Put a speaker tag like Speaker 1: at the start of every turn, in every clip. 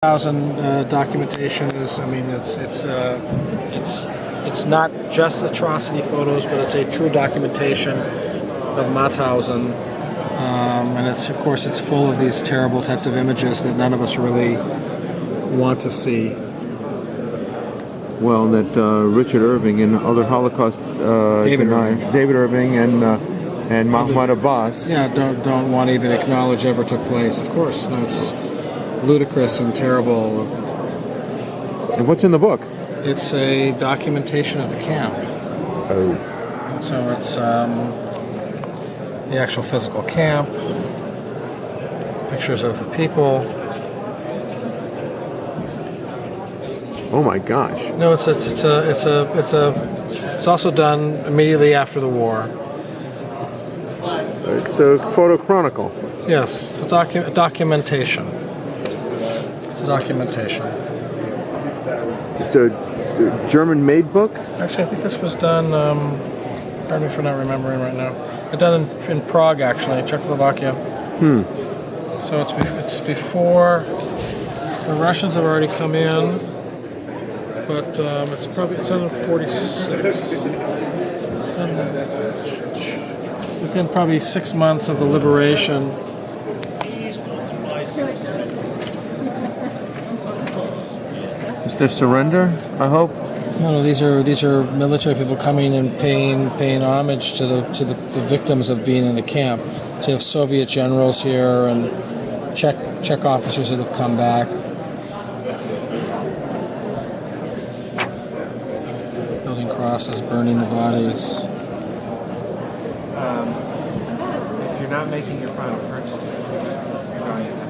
Speaker 1: Documentation is, I mean, it's not just atrocity photos, but it's a true documentation of Mauthausen, and of course it's full of these terrible types of images that none of us really want to see.
Speaker 2: Well, that Richard Irving and other Holocaust deniers, David Irving and Mahmoud Abbas,
Speaker 1: don't want to even acknowledge ever took place. Of course, no, it's ludicrous and terrible.
Speaker 2: And what's in the book?
Speaker 1: It's a documentation of the camp.
Speaker 2: Oh.
Speaker 1: So it's the actual physical camp, pictures of the people.
Speaker 2: Oh my gosh!
Speaker 1: No, it's also done immediately after the war.
Speaker 2: It's a photo chronicle.
Speaker 1: Yes, it's a documentation. It's a documentation.
Speaker 2: It's a German-made book?
Speaker 1: Actually, I think this was done, pardon me for not remembering right now. It's done in Prague, actually, Czechoslovakia. So it's before, the Russians have already come in, but it's done in 46. It's done within probably 6 months of the liberation.
Speaker 2: Is there surrender, I hope?
Speaker 1: No, these are military people coming and paying homage to the victims of being in the camp. So you have Soviet generals here and Czech officers that have come back. Building crosses, burning the bodies.
Speaker 3: If you're not making your final purchases, you're going to.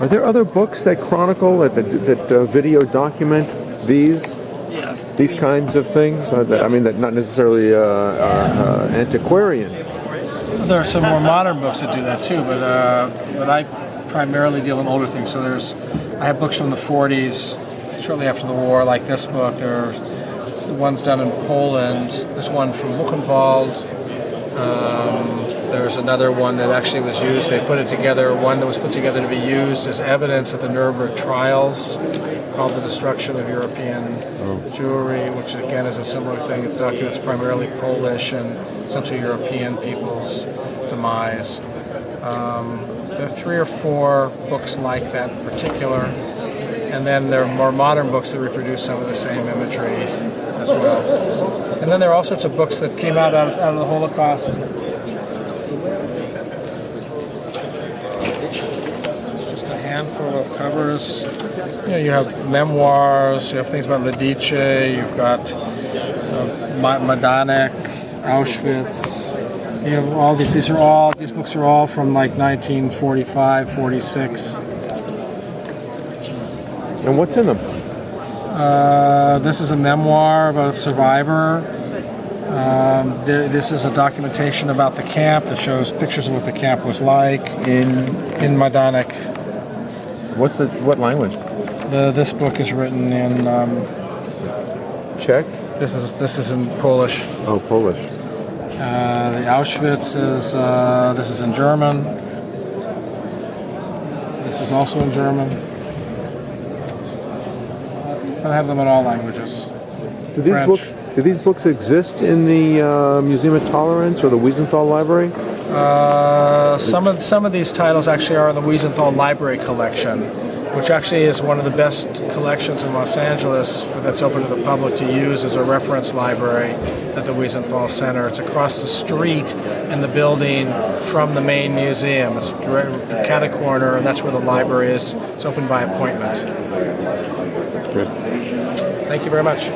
Speaker 2: Are there other books that chronicle, that video document these?
Speaker 1: Yes.
Speaker 2: These kinds of things? I mean, that not necessarily antiquarian.
Speaker 1: There are some more modern books that do that too, but I primarily deal in older things. So I have books from the 40s, shortly after the war, like this book. There's ones done in Poland. There's one from Buchenwald. There's another one that actually was used. They put it together, one that was put together to be used as evidence at the Nuremberg trials, called The Destruction of European Jewry, which again is a similar thing. It documents primarily Polish and Central European people's demise. There are 3 or 4 books like that in particular, and then there are more modern books that reproduce some of the same imagery as well. And then there are all sorts of books that came out of the Holocaust. Just a handful of covers. You have memoirs, you have things about Lidice, you've got Majdanek, Auschwitz. You have all these. These books are all from like 1945, 46.
Speaker 2: And what's in them?
Speaker 1: This is a memoir of a survivor. This is a documentation about the camp that shows pictures of what the camp was like in Majdanek.
Speaker 2: What language?
Speaker 1: This book is written in
Speaker 2: Czech.
Speaker 1: This is in Polish.
Speaker 2: Oh, Polish.
Speaker 1: The Auschwitz is this is in German. This is also in German. I have them in all langues.
Speaker 2: Do these books exist in the Museum of Tolerance or the Wiesenthal Library?
Speaker 1: Some of these titles actually are in the Wiesenthal Library collection, which actually is one of the best collections in Los Angeles that's open to the public to use as a reference library at the Wiesenthal Center. It's across the street in the building from the main museum. It's cat a corner, and that's where the library is. It's open by appointment.
Speaker 2: Good.
Speaker 1: Thank you very much.